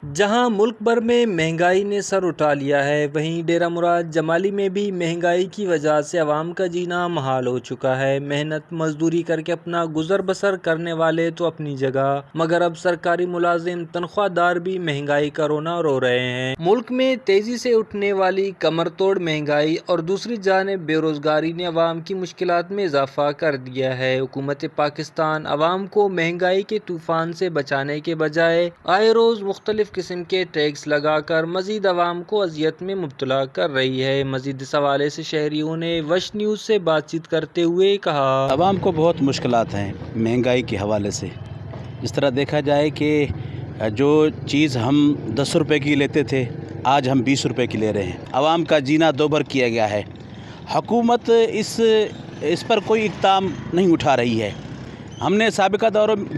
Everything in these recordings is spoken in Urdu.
جہاں ملک بھر میں مہنگائی نے سر اٹھا لیا ہے، وہیں ڈیرہ مراد جمالی میں بھی مہنگائی کی وجہ سے عوام کا جینا محال ہو چکا ہے۔ محنت مزدوری کر کے اپنا گزر بسر کرنے والے تو اپنی جگہ، مگر اب سرکاری ملازم تنخواہ دار بھی مہنگائی کا رونا رو رہے ہیں۔ ملک میں تیزی سے اٹھنے والی کمر توڑ مہنگائی اور دوسری جانب بے روزگاری نے عوام کی مشکلات میں اضافہ کر دیا ہے۔ حکومت پاکستان عوام کو مہنگائی کے طوفان سے بچانے کے بجائے آئے روز مختلف قسم کے ٹیکس لگا کر مزید عوام کو اذیت میں مبتلا کر رہی ہے۔ مزید اس حوالے سے شہریوں نے وش نیوز سے بات چیت کرتے ہوئے کہا، عوام کو بہت مشکلات ہیں مہنگائی کے حوالے سے۔ جس طرح دیکھا جائے کہ جو چیز ہم 10 روپے کی لیتے تھے آج ہم 20 روپے کی لے رہے ہیں۔ عوام کا جینا دوبر کیا گیا ہے۔ حکومت اس پر کوئی اقدام نہیں اٹھا رہی ہے۔ ہم نے سابقہ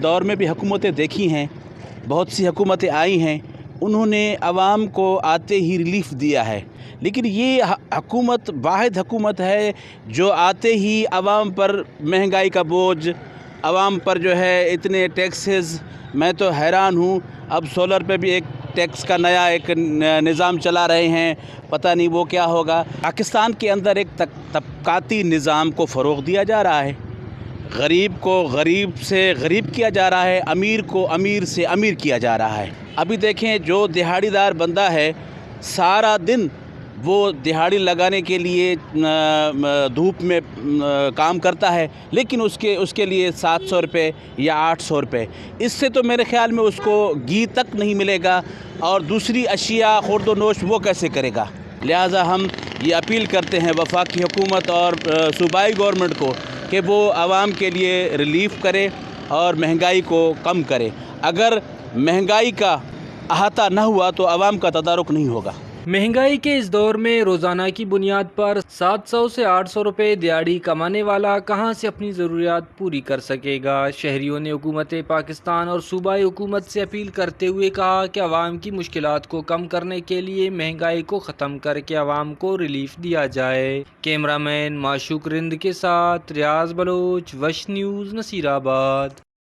دور میں بھی حکومتیں دیکھی ہیں، بہت سی حکومتیں آئی ہیں، انہوں نے عوام کو آتے ہی ریلیف دیا ہے، لیکن یہ حکومت واحد حکومت ہے جو آتے ہی عوام پر مہنگائی کا بوجھ، عوام پر جو ہے اتنے ٹیکسز۔ میں تو حیران ہوں، اب سولر پہ بھی ایک ٹیکس کا نیا ایک نظام چلا رہے ہیں، پتہ نہیں وہ کیا ہوگا۔ پاکستان کے اندر ایک طبقاتی نظام کو فروغ دیا جا رہا ہے، غریب کو غریب سے غریب کیا جا رہا ہے، امیر کو امیر سے امیر کیا جا رہا ہے۔ ابھی دیکھیں جو دہاڑی دار بندہ ہے سارا دن وہ دہاڑی لگانے کے لیے دھوپ میں کام کرتا ہے، لیکن اس کے لیے 700 روپے یا 800 روپے، اس سے تو میرے خیال میں اس کو گھی تک نہیں ملے گا، اور دوسری اشیاء خورد و نوش وہ کیسے کرے گا۔ لہٰذا ہم یہ اپیل کرتے ہیں وفاقی حکومت اور صوبائی گورنمنٹ کو کہ وہ عوام کے لیے ریلیف کرے اور مہنگائی کو کم کرے۔ اگر مہنگائی کا احاطہ نہ ہوا تو عوام کا تدارک نہیں ہوگا۔ مہنگائی کے اس دور میں روزانہ کی بنیاد پر 700 سے 800 روپے دیہڑی کمانے والا کہاں سے اپنی ضروریات پوری کر سکے گا؟ شہریوں نے حکومت پاکستان اور صوبائی حکومت سے اپیل کرتے ہوئے کہا کہ عوام کی مشکلات کو کم کرنے کے لیے مہنگائی کو ختم کر کے عوام کو ریلیف دیا جائے۔ کیمرہ مین معشوق رند کے ساتھ ریاض بلوچ، وش نیوز، نصیر آباد۔